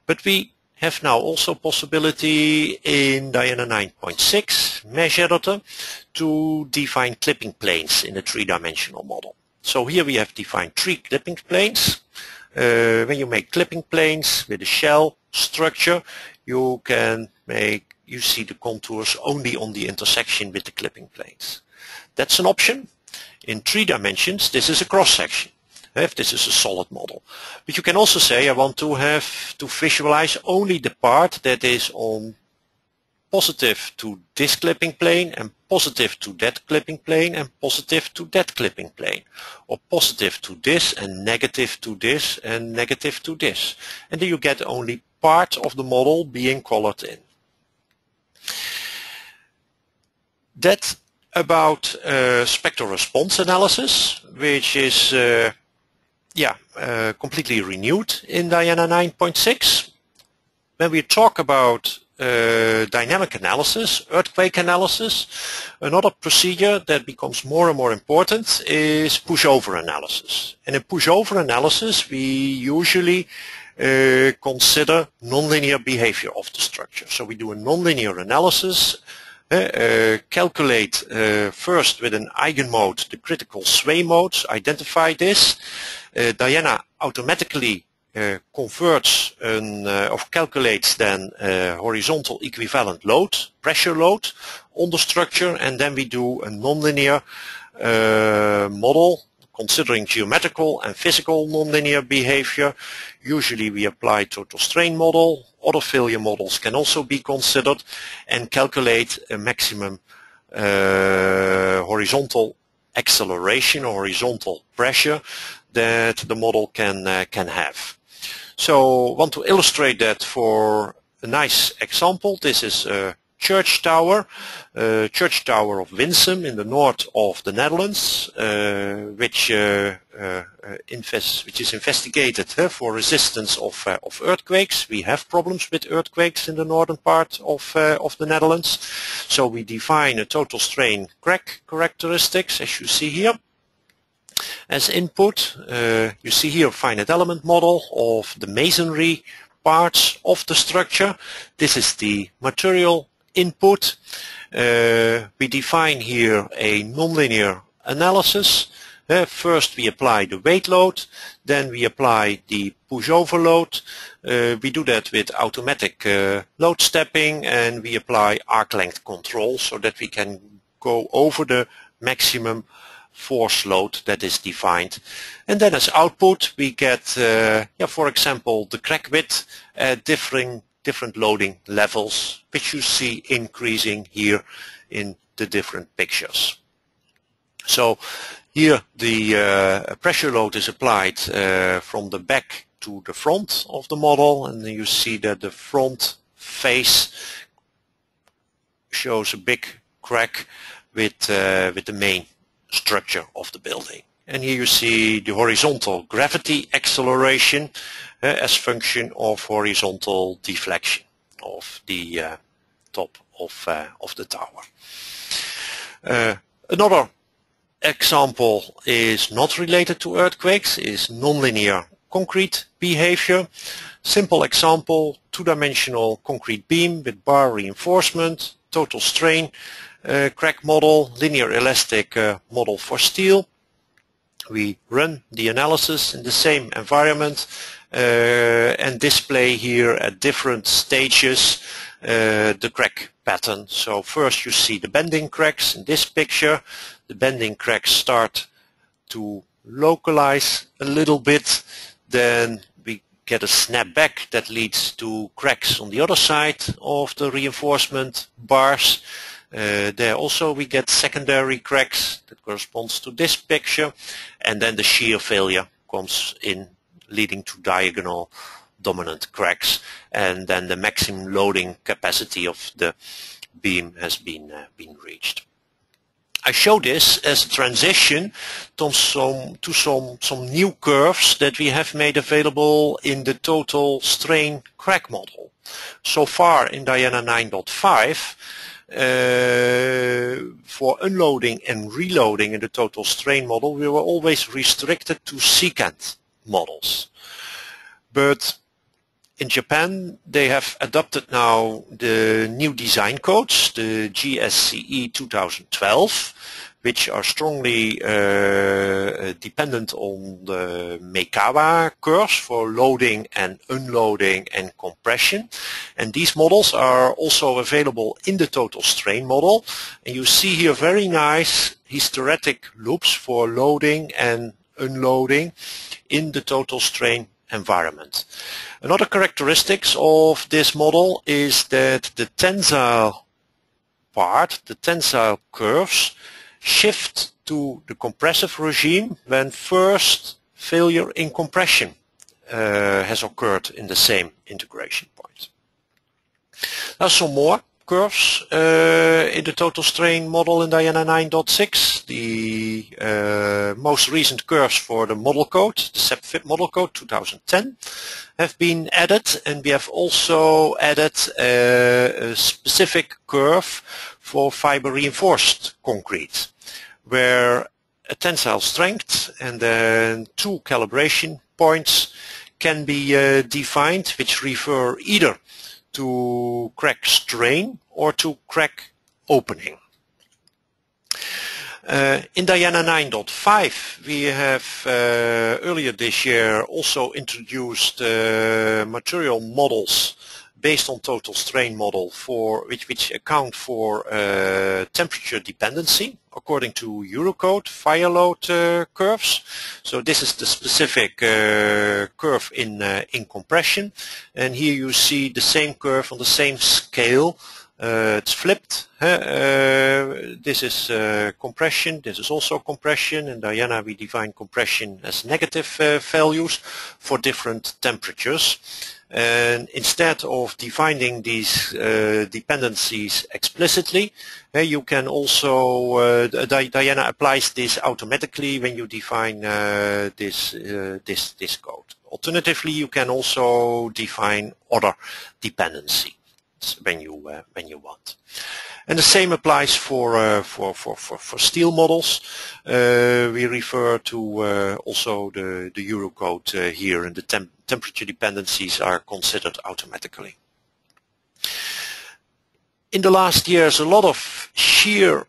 But we have now also possibility in Diana 9.6 mesh editor to define clipping planes in a three-dimensional model. So here we have defined 3 clipping planes. When you make clipping planes with a shell structure, you see the contours only on the intersection with the clipping planes. That's an option. In 3 dimensions, this is a cross-section, if this is a solid model. But you can also say, I want to visualize only the part that is on positive to this clipping plane and positive to that clipping plane and positive to that clipping plane, or positive to this and negative to this and negative to this. And then you get only part of the model being colored in. That about spectral response analysis, which is completely renewed in Diana 9.6. When we talk about dynamic analysis, earthquake analysis, another procedure that becomes more and more important is pushover analysis. And in pushover analysis, we usually consider nonlinear behavior of the structure. So we do a nonlinear analysis, calculate first with an Eigen mode the critical sway modes, identify this. Diana automatically converts or calculates then horizontal equivalent load, pressure load on the structure, and then we do a nonlinear model considering geometrical and physical nonlinear behavior. Usually we apply total strain model. Other failure models can also be considered and calculate a maximum horizontal acceleration or horizontal pressure that the model can have. So I want to illustrate that for a nice example. This is a church tower of Winsum in the north of the Netherlands, which is investigated for resistance of earthquakes. We have problems with earthquakes in the northern part of the Netherlands. So we define a total strain crack characteristics, as you see here. As input, you see here a finite element model of the masonry parts of the structure. This is the material input. We define here a nonlinear analysis. First we apply the weight load, then we apply the pushover load. We do that with automatic load stepping, and we apply arc length control so that we can go over the maximum force load that is defined. And then as output we get, for example, the crack width at different loading levels, which you see increasing here in the different pictures. So here the pressure load is applied from the back to the front of the model, and then you see that the front face shows a big crack with the main structure of the building. And here you see the horizontal gravity acceleration as function of horizontal deflection of the top of the tower. Another example is not related to earthquakes, is nonlinear concrete behavior. Simple example, two-dimensional concrete beam with bar reinforcement, total strain crack model, linear elastic model for steel. We run the analysis in the same environment and display here at different stages the crack pattern. So first you see the bending cracks in this picture. The bending cracks start to localize a little bit, then we get a snap back that leads to cracks on the other side of the reinforcement bars. There also we get secondary cracks that corresponds to this picture, and then the shear failure comes in, leading to diagonal dominant cracks, and then the maximum loading capacity of the beam has been reached. I show this as a transition to some new curves that we have made available in the total strain crack model. So far in Diana 9.5, for unloading and reloading in the total strain model, we were always restricted to secant models. But in Japan, they have adopted now the new design codes, the JSCE 2012, which are strongly dependent on the Meikawa curves for loading and unloading and compression. And these models are also available in the total strain model. And you see here very nice hysteretic loops for loading and unloading in the total strain environment. Another characteristics of this model is that the tensile part, the tensile curves, shift to the compressive regime when first failure in compression has occurred in the same integration point. Now some more curves in the total strain model in Diana 9.6. The most recent curves for the model code, the CEB-FIP model code 2010, have been added, and we have also added a specific curve for fiber reinforced concrete, where a tensile strength and then two calibration points can be defined, which refer either to crack strain or to crack opening. In Diana 9.5 we have earlier this year also introduced material models based on total strain model for which account for temperature dependency according to Eurocode fire load curves. So this is the specific curve in compression, and here you see the same curve on the same scale. It's flipped. This is compression, this is also compression. In Diana we define compression as negative values for different temperatures. And instead of defining these dependencies explicitly, you can also, Diana applies this automatically when you define this code. Alternatively, you can also define other dependencies when you want. And the same applies for steel models. We refer to also the Eurocode here, and the temperature dependencies are considered automatically. In the last years, a lot of shear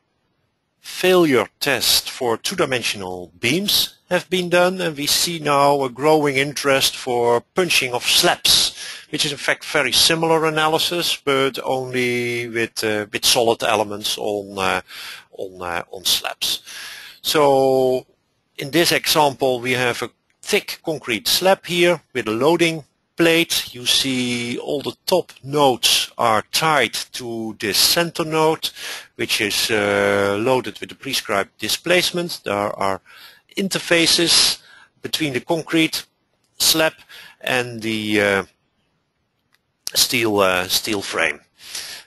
failure tests for two-dimensional beams have been done, and we see now a growing interest for punching of slabs, which is in fact very similar analysis, but only with solid elements on slabs. So in this example we have a thick concrete slab here with a loading plate. You see all the top nodes are tied to this center node, which is loaded with the prescribed displacement. There are interfaces between the concrete slab and the steel frame.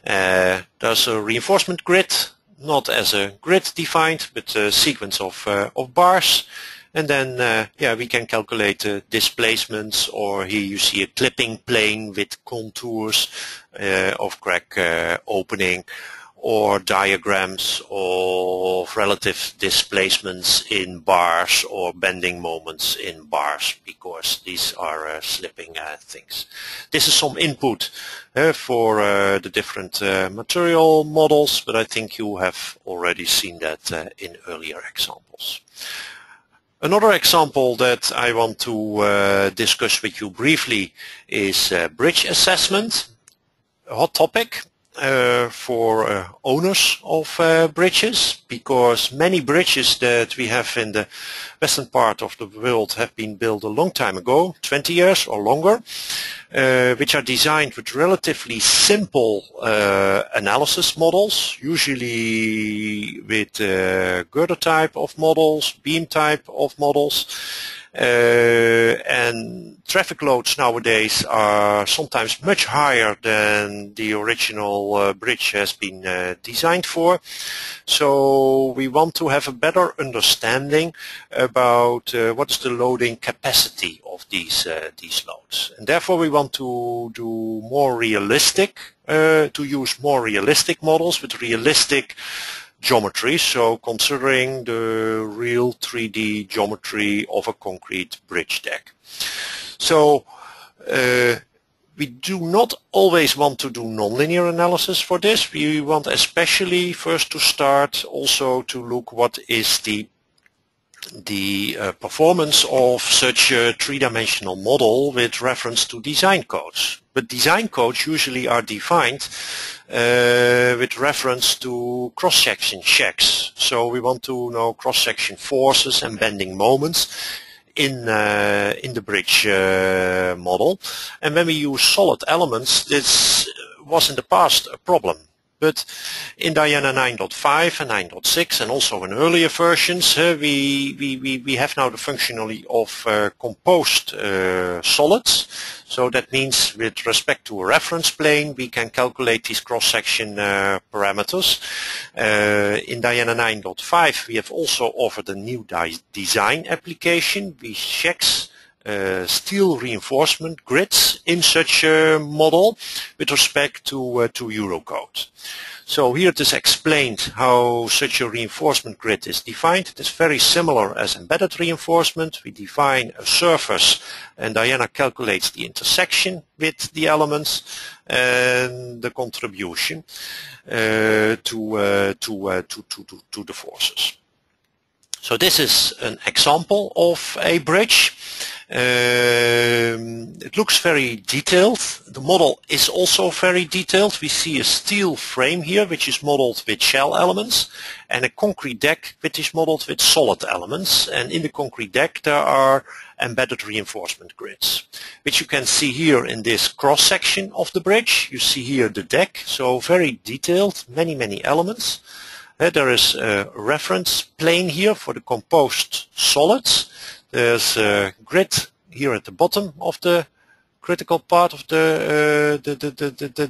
There's a reinforcement grid, not as a grid defined, but a sequence of bars. And then we can calculate displacements, or here you see a clipping plane with contours of crack opening, or diagrams of relative displacements in bars or bending moments in bars, because these are slipping things. This is some input for the different material models, but I think you have already seen that in earlier examples. Another example that I want to discuss with you briefly is bridge assessment, a hot topic for owners of bridges, because many bridges that we have in the western part of the world have been built a long time ago, 20 years or longer, which are designed with relatively simple analysis models, usually with girder type of models, beam type of models. and traffic loads nowadays are sometimes much higher than the original bridge has been designed for. So we want to have a better understanding about what is the loading capacity of these loads, and therefore we want to do more realistic, to use more realistic models with realistic geometry, so considering the real 3D geometry of a concrete bridge deck. So we do not always want to do nonlinear analysis for this. We want especially first to start also to look what is the performance of such a three-dimensional model with reference to design codes. But design codes usually are defined with reference to cross-section checks. So we want to know cross-section forces and bending moments in the bridge model. And when we use solid elements, this was in the past a problem. But in Diana 9.5 and 9.6 and also in earlier versions, we have now the functionality of composed solids. So that means with respect to a reference plane, we can calculate these cross-section parameters. In Diana 9.5, we have also offered a new design application which checks steel reinforcement grids in such a model with respect to Eurocode. So here it is explained how such a reinforcement grid is defined. It is very similar as embedded reinforcement. We define a surface and Diana calculates the intersection with the elements and the contribution to the forces. So this is an example of a bridge. It looks very detailed. The model is also very detailed. We see a steel frame here which is modeled with shell elements and a concrete deck which is modeled with solid elements, and in the concrete deck there are embedded reinforcement grids which you can see here in this cross section of the bridge. You see here the deck, so very detailed, many elements. There is a reference plane here for the composed solids. There's a grid here at the bottom of the critical part of the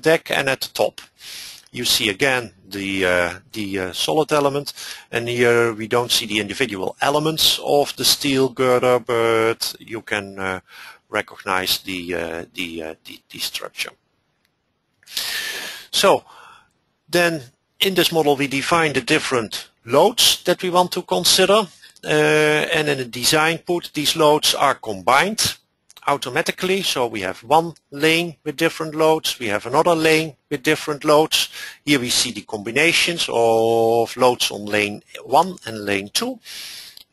deck, and at the top you see again the solid element, and here we don't see the individual elements of the steel girder, but you can recognize the structure. So then in this model we define the different loads that we want to consider, and in the design put these loads are combined automatically. So we have one lane with different loads, we have another lane with different loads. Here we see the combinations of loads on lane 1 and lane 2.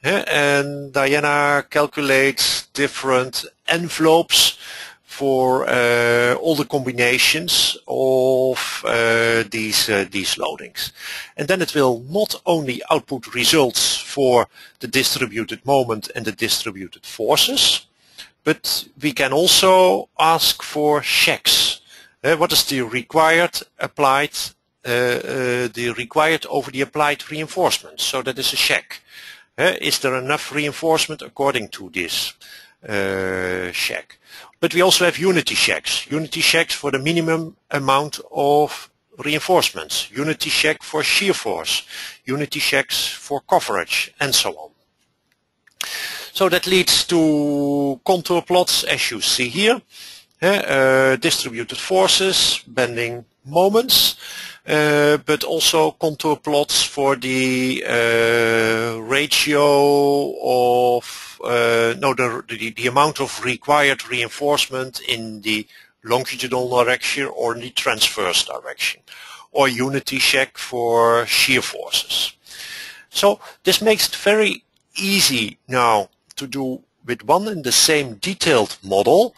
And Diana calculates different envelopes for all the combinations of these loadings. And then it will not only output results for the distributed moment and the distributed forces, but we can also ask for checks. What is the required applied, the required over the applied reinforcement? So that is a check. Is there enough reinforcement according to this check? But we also have unity checks. Unity checks for the minimum amount of reinforcements. Unity check for shear force. Unity checks for coverage, and so on. So that leads to contour plots as you see here. Distributed forces, bending moments, but also contour plots for the ratio of the amount of required reinforcement in the longitudinal direction or in the transverse direction, or unity check for shear forces. So this makes it very easy now to do with one and the same detailed model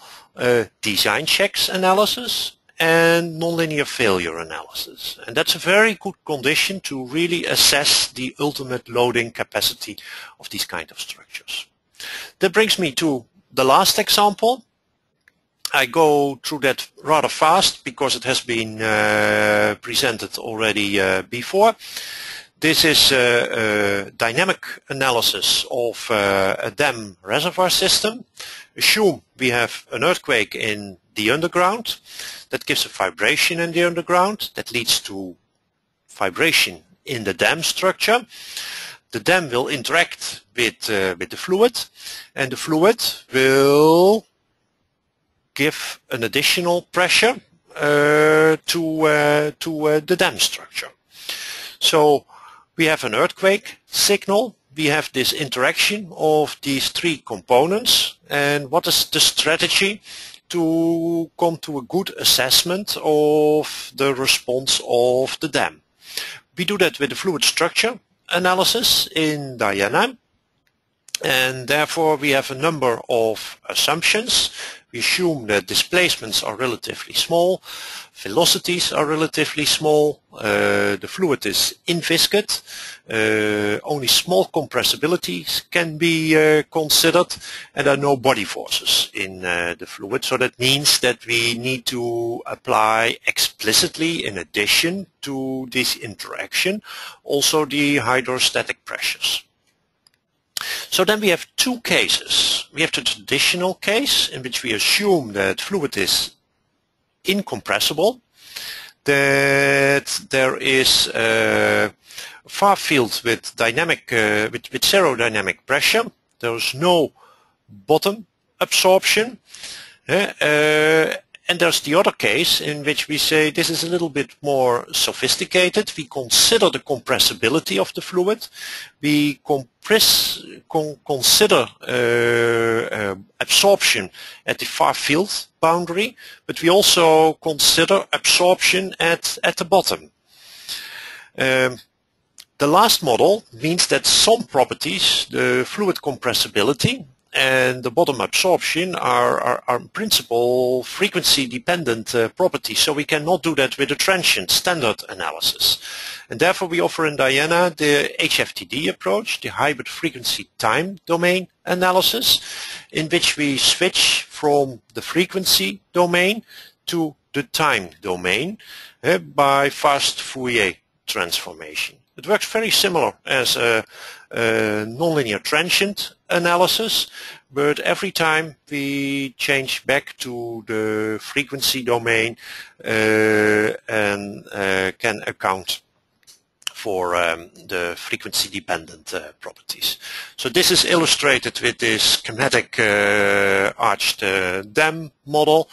design checks analysis and nonlinear failure analysis. And that's a very good condition to really assess the ultimate loading capacity of these kind of structures. That brings me to the last example. I go through that rather fast because it has been presented already before. This is a dynamic analysis of a dam reservoir system. Assume we have an earthquake in the underground. That gives a vibration in the underground. That leads to vibration in the dam structure. The dam will interact with the fluid, and the fluid will give an additional pressure to the dam structure. So we have an earthquake signal, we have this interaction of these three components, and what is the strategy to come to a good assessment of the response of the dam? We do that with the fluid structure analysis in Diana, and therefore we have a number of assumptions. We assume that displacements are relatively small, velocities are relatively small, the fluid is inviscid, only small compressibilities can be considered, and there are no body forces in the fluid. So that means that we need to apply explicitly, in addition to this interaction, also the hydrostatic pressures. So then we have two cases. We have the traditional case in which we assume that fluid is incompressible, that there is a far field with dynamic, with zero dynamic pressure. There is no bottom absorption. And there's the other case in which we say this is a little bit more sophisticated. We consider the compressibility of the fluid. We consider absorption at the far field boundary, but we also consider absorption at the bottom. The last model means that some properties, the fluid compressibility and the bottom absorption, are in principle frequency dependent properties, so we cannot do that with a transient standard analysis. And therefore we offer in Diana the HFTD approach, the hybrid frequency time domain analysis, in which we switch from the frequency domain to the time domain by fast Fourier transformation. It works very similar as a nonlinear transient analysis, but every time we change back to the frequency domain and can account for the frequency dependent properties. So this is illustrated with this schematic arched dam model.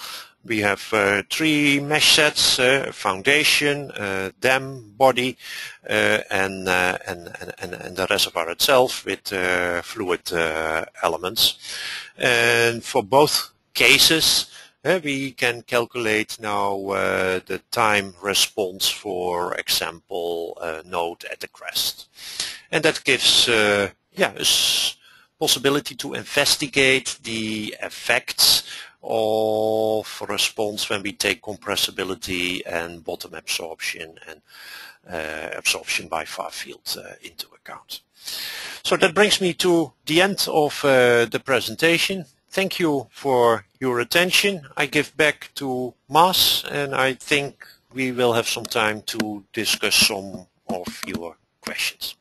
We have three mesh sets, foundation, dam body, and the reservoir itself with fluid elements. And for both cases, we can calculate now the time response, for example, a node at the crest. And that gives us possibility to investigate the effects of response when we take compressibility and bottom absorption and absorption by far field into account. So that brings me to the end of the presentation. Thank you for your attention. I give back to Maas, and I think we will have some time to discuss some of your questions.